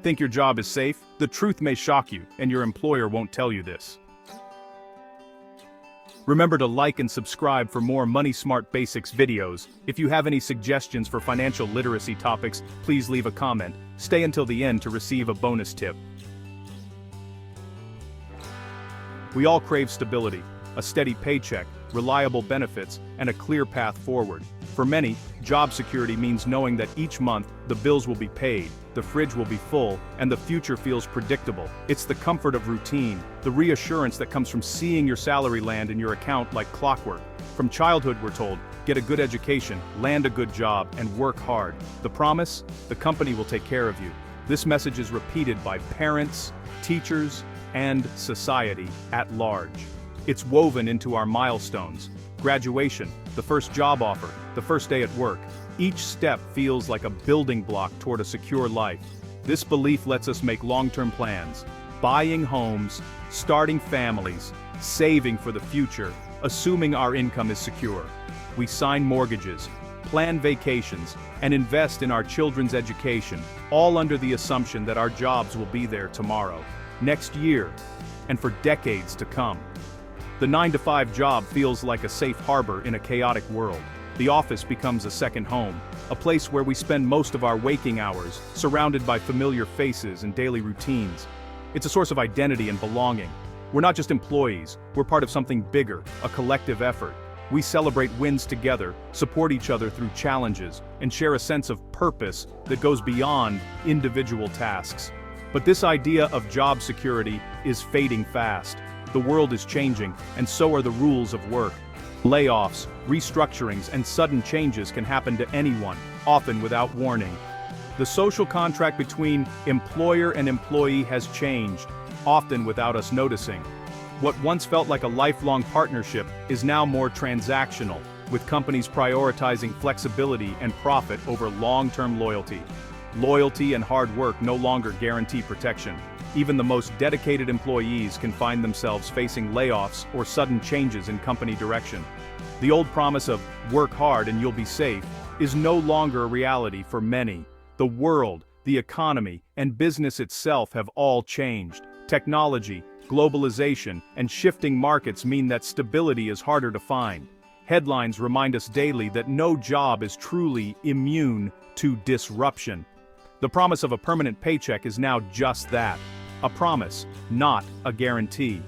Think your job is safe? The truth may shock you, and your employer won't tell you this. Remember to like and subscribe for more Money Smart Basics videos. If you have any suggestions for financial literacy topics, please leave a comment. Stay until the end to receive a bonus tip. We all crave stability, a steady paycheck, reliable benefits, and a clear path forward. For many, job security means knowing that each month, the bills will be paid, the fridge will be full, and the future feels predictable. It's the comfort of routine, the reassurance that comes from seeing your salary land in your account like clockwork. From childhood, we're told, get a good education, land a good job, and work hard. The promise? The company will take care of you. This message is repeated by parents, teachers, and society at large. It's woven into our milestones. Graduation, the first job offer, the first day at work. Each step feels like a building block toward a secure life. This belief lets us make long-term plans, buying homes, starting families, saving for the future, assuming our income is secure. We sign mortgages, plan vacations, and invest in our children's education, all under the assumption that our jobs will be there tomorrow, next year, and for decades to come. The 9-to-5 job feels like a safe harbor in a chaotic world. The office becomes a second home, a place where we spend most of our waking hours, surrounded by familiar faces and daily routines. It's a source of identity and belonging. We're not just employees, we're part of something bigger, a collective effort. We celebrate wins together, support each other through challenges, and share a sense of purpose that goes beyond individual tasks. But this idea of job security is fading fast. The world is changing, and so are the rules of work. Layoffs, restructurings, and sudden changes can happen to anyone, often without warning. The social contract between employer and employee has changed, often without us noticing. What once felt like a lifelong partnership is now more transactional, with companies prioritizing flexibility and profit over long-term loyalty. Loyalty and hard work no longer guarantee protection. Even the most dedicated employees can find themselves facing layoffs or sudden changes in company direction. The old promise of work hard and you'll be safe is no longer a reality for many. The world, the economy, and business itself have all changed. Technology, globalization, and shifting markets mean that stability is harder to find. Headlines remind us daily that no job is truly immune to disruption. The promise of a permanent paycheck is now just that. A promise, not a guarantee.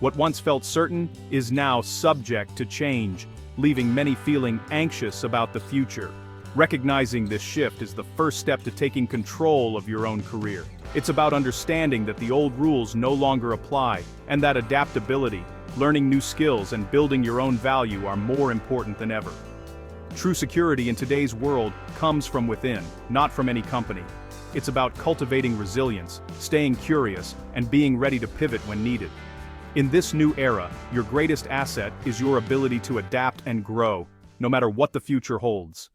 What once felt certain is now subject to change, leaving many feeling anxious about the future. Recognizing this shift is the first step to taking control of your own career. It's about understanding that the old rules no longer apply, and that adaptability, learning new skills, and building your own value are more important than ever. True security in today's world comes from within, not from any company. It's about cultivating resilience, staying curious, and being ready to pivot when needed. In this new era, your greatest asset is your ability to adapt and grow, no matter what the future holds.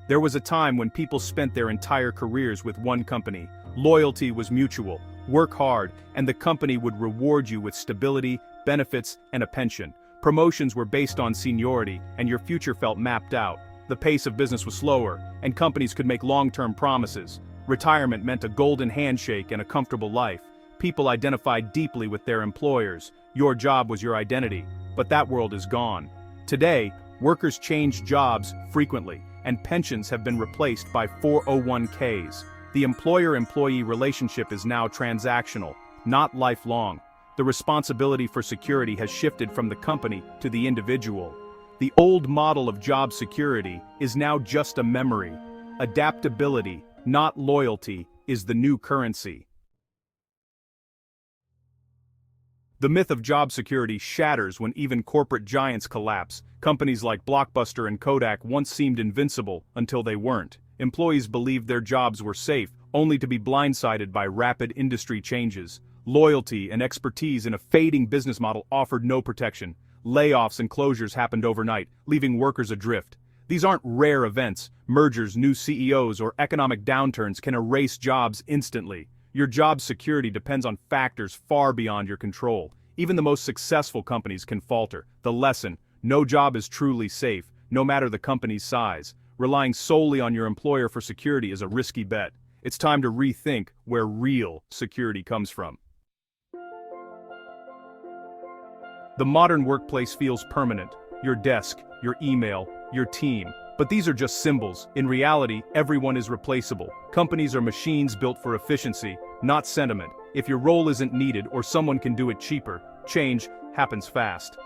There was a time when people spent their entire careers with one company. Loyalty was mutual. Work hard, and the company would reward you with stability, benefits, and a pension. Promotions were based on seniority, and your future felt mapped out. The pace of business was slower, and companies could make long-term promises. Retirement meant a golden handshake and a comfortable life. People identified deeply with their employers. Your job was your identity, but that world is gone. Today, workers change jobs frequently, and pensions have been replaced by 401ks. The employer-employee relationship is now transactional, not lifelong. The responsibility for security has shifted from the company to the individual. The old model of job security is now just a memory. Adaptability, not loyalty, is the new currency. The myth of job security shatters when even corporate giants collapse. Companies like Blockbuster and Kodak once seemed invincible until they weren't. Employees believed their jobs were safe, only to be blindsided by rapid industry changes. Loyalty and expertise in a fading business model offered no protection. Layoffs and closures happened overnight, leaving workers adrift. These aren't rare events. Mergers, new CEOs, or economic downturns can erase jobs instantly. Your job security depends on factors far beyond your control. Even the most successful companies can falter. The lesson: no job is truly safe, no matter the company's size. relying solely on your employer for security is a risky bet. It's time to rethink where real security comes from. The modern workplace feels permanent. Your desk, your email, your team. But these are just symbols. In reality, everyone is replaceable. Companies are machines built for efficiency, not sentiment. If your role isn't needed or someone can do it cheaper, change happens fast.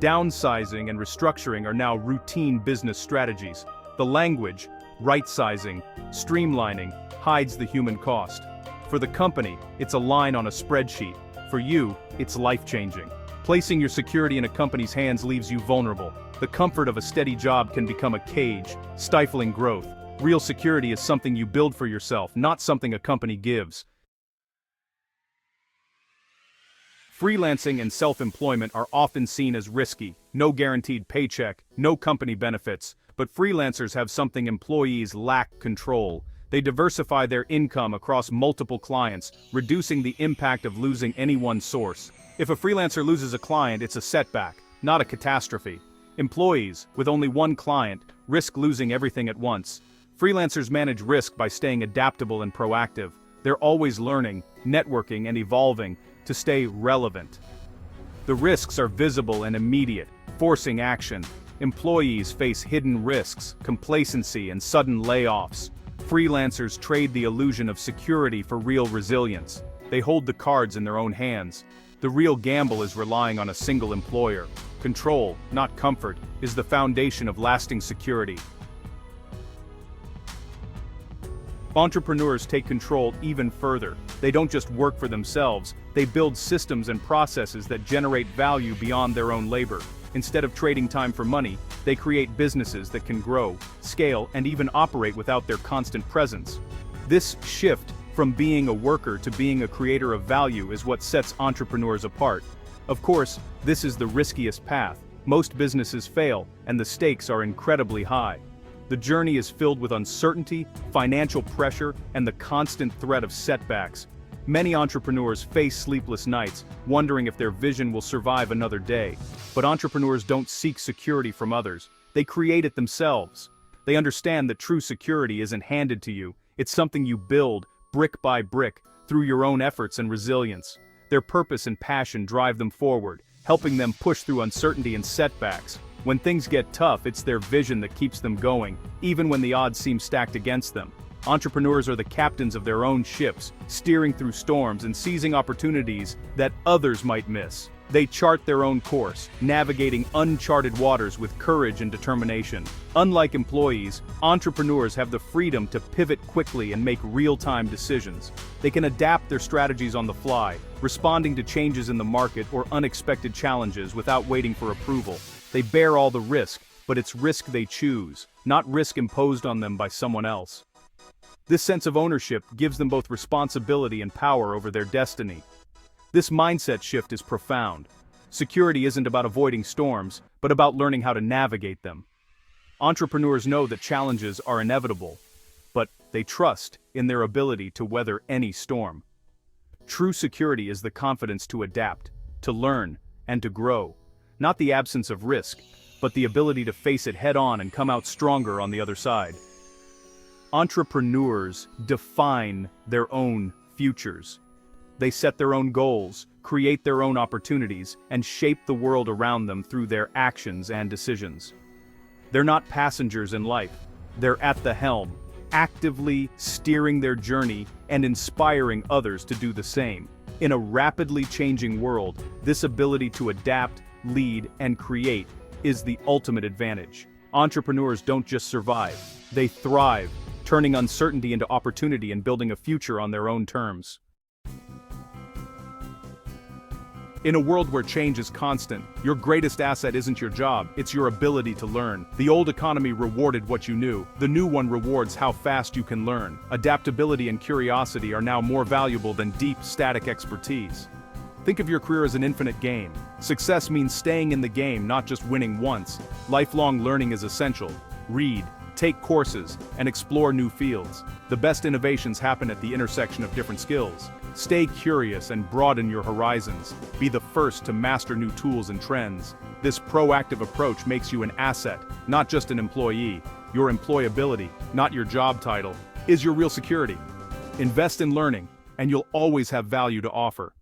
Downsizing and restructuring are now routine business strategies. The language, right-sizing, streamlining, hides the human cost. For the company, it's a line on a spreadsheet. For you, it's life-changing. Placing your security in a company's hands leaves you vulnerable. The comfort of a steady job can become a cage, stifling growth. Real security is something you build for yourself, not something a company gives. Freelancing and self-employment are often seen as risky. No guaranteed paycheck, no company benefits. But freelancers have something employees lack: control. They diversify their income across multiple clients, reducing the impact of losing any one source. If a freelancer loses a client, it's a setback, not a catastrophe. Employees, with only one client, risk losing everything at once. Freelancers manage risk by staying adaptable and proactive. They're always learning, networking, and evolving to stay relevant. The risks are visible and immediate, forcing action. Employees face hidden risks, complacency, and sudden layoffs. Freelancers trade the illusion of security for real resilience. They hold the cards in their own hands. The real gamble is relying on a single employer. Control, not comfort, is the foundation of lasting security. Entrepreneurs take control even further. They don't just work for themselves, they build systems and processes that generate value beyond their own labor. Instead of trading time for money, they create businesses that can grow, scale, and even operate without their constant presence. This shift from being a worker to being a creator of value is what sets entrepreneurs apart. Of course, this is the riskiest path. Most businesses fail, and the stakes are incredibly high. The journey is filled with uncertainty, financial pressure, and the constant threat of setbacks. Many entrepreneurs face sleepless nights, wondering if their vision will survive another day. But entrepreneurs don't seek security from others. They create it themselves. They understand that true security isn't handed to you. It's something you build, brick by brick, through your own efforts and resilience. Their purpose and passion drive them forward, helping them push through uncertainty and setbacks. When things get tough, it's their vision that keeps them going, even when the odds seem stacked against them. Entrepreneurs are the captains of their own ships, steering through storms and seizing opportunities that others might miss. They chart their own course, navigating uncharted waters with courage and determination. Unlike employees, entrepreneurs have the freedom to pivot quickly and make real-time decisions. They can adapt their strategies on the fly, responding to changes in the market or unexpected challenges without waiting for approval. They bear all the risk, but it's risk they choose, not risk imposed on them by someone else. This sense of ownership gives them both responsibility and power over their destiny. This mindset shift is profound. Security isn't about avoiding storms, but about learning how to navigate them. Entrepreneurs know that challenges are inevitable, but they trust in their ability to weather any storm. True security is the confidence to adapt, to learn, and to grow. Not the absence of risk, but the ability to face it head-on and come out stronger on the other side. Entrepreneurs define their own futures. They set their own goals, create their own opportunities, and shape the world around them through their actions and decisions. They're not passengers in life. They're at the helm, actively steering their journey and inspiring others to do the same. In a rapidly changing world, this ability to adapt, lead, and create is the ultimate advantage. Entrepreneurs don't just survive, they thrive, turning uncertainty into opportunity and building a future on their own terms. In a world where change is constant, your greatest asset isn't your job, it's your ability to learn. The old economy rewarded what you knew. The new one rewards how fast you can learn. Adaptability and curiosity are now more valuable than deep, static expertise. Think of your career as an infinite game. Success means staying in the game, not just winning once. Lifelong learning is essential. Read, take courses, and explore new fields. The best innovations happen at the intersection of different skills. Stay curious and broaden your horizons. Be the first to master new tools and trends. This proactive approach makes you an asset, not just an employee. Your employability, not your job title, is your real security. Invest in learning, and you'll always have value to offer.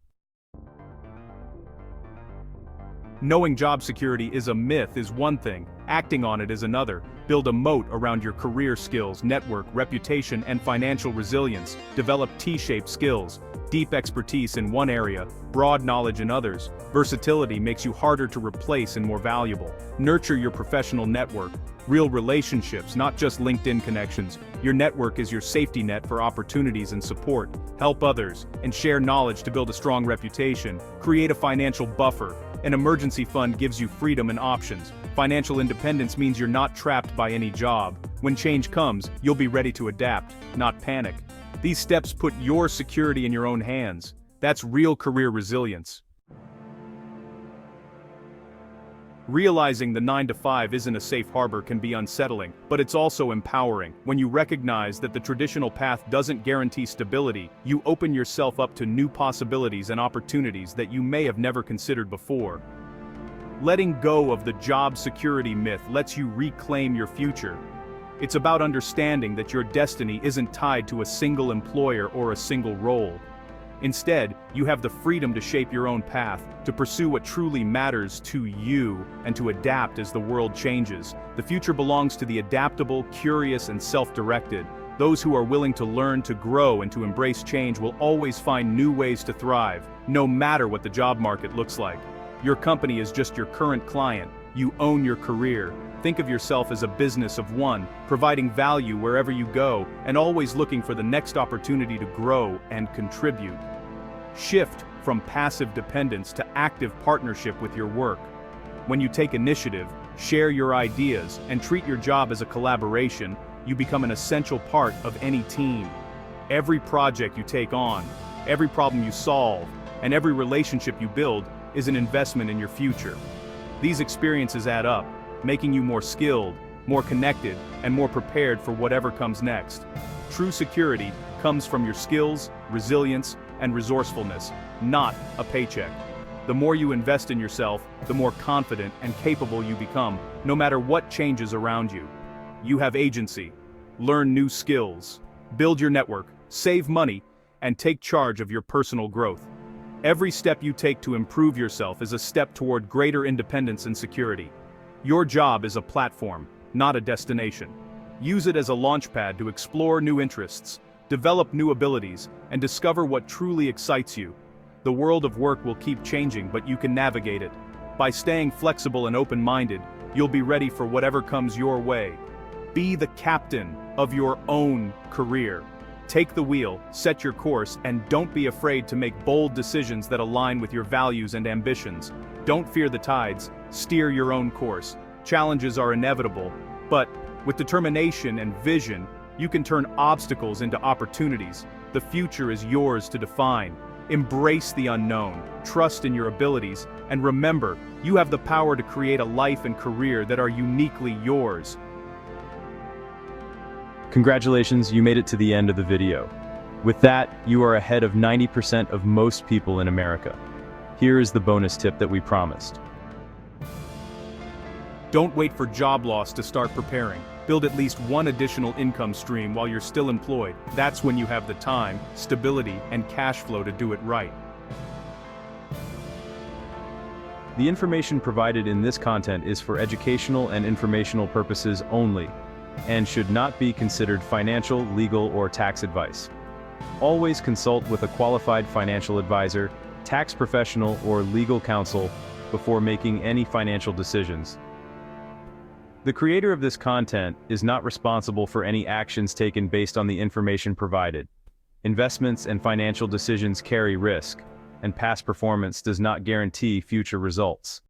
Knowing job security is a myth is one thing, acting on it is another. Build a moat around your career skills, network, reputation, and financial resilience. Develop T-shaped skills, deep expertise in one area, broad knowledge in others. Versatility makes you harder to replace and more valuable. Nurture your professional network, real relationships, not just LinkedIn connections. Your network is your safety net for opportunities and support. Help others, and share knowledge to build a strong reputation. Create a financial buffer. An emergency fund gives you freedom and options. Financial independence means you're not trapped by any job. When change comes, you'll be ready to adapt, not panic. These steps put your security in your own hands. That's real career resilience. Realizing the 9-to-5 isn't a safe harbor can be unsettling, but it's also empowering. When you recognize that the traditional path doesn't guarantee stability, you open yourself up to new possibilities and opportunities that you may have never considered before. Letting go of the job security myth lets you reclaim your future. It's about understanding that your destiny isn't tied to a single employer or a single role. Instead, you have the freedom to shape your own path, to pursue what truly matters to you, and to adapt as the world changes. The future belongs to the adaptable, curious, and self-directed. Those who are willing to learn, to grow, and to embrace change will always find new ways to thrive, no matter what the job market looks like. Your company is just your current client. You own your career. Think of yourself as a business of one, providing value wherever you go, and always looking for the next opportunity to grow and contribute. Shift from passive dependence to active partnership with your work. When you take initiative, share your ideas, and treat your job as a collaboration, you become an essential part of any team. Every project you take on, every problem you solve, and every relationship you build is an investment in your future. These experiences add up, making you more skilled, more connected, and more prepared for whatever comes next. True security comes from your skills, resilience, and resourcefulness, not a paycheck. The more you invest in yourself, the more confident and capable you become, no matter what changes around you. You have agency. Learn new skills, build your network, save money, and take charge of your personal growth. Every step you take to improve yourself is a step toward greater independence and security. Your job is a platform, not a destination. Use it as a launchpad to explore new interests, develop new abilities, and discover what truly excites you. The world of work will keep changing, but you can navigate it. By staying flexible and open-minded, you'll be ready for whatever comes your way. Be the captain of your own career. Take the wheel, set your course, and don't be afraid to make bold decisions that align with your values and ambitions. Don't fear the tides, steer your own course. Challenges are inevitable, but with determination and vision, you can turn obstacles into opportunities. The future is yours to define. Embrace the unknown, trust in your abilities, and remember, you have the power to create a life and career that are uniquely yours. Congratulations, you made it to the end of the video. With that, you are ahead of 90% of most people in America. Here is the bonus tip that we promised. Don't wait for job loss to start preparing. Build at least one additional income stream while you're still employed. That's when you have the time, stability, and cash flow to do it right. The information provided in this content is for educational and informational purposes only, and should not be considered financial, legal, or tax advice. Always consult with a qualified financial advisor, tax professional, or legal counsel before making any financial decisions. The creator of this content is not responsible for any actions taken based on the information provided. Investments and financial decisions carry risk, and past performance does not guarantee future results.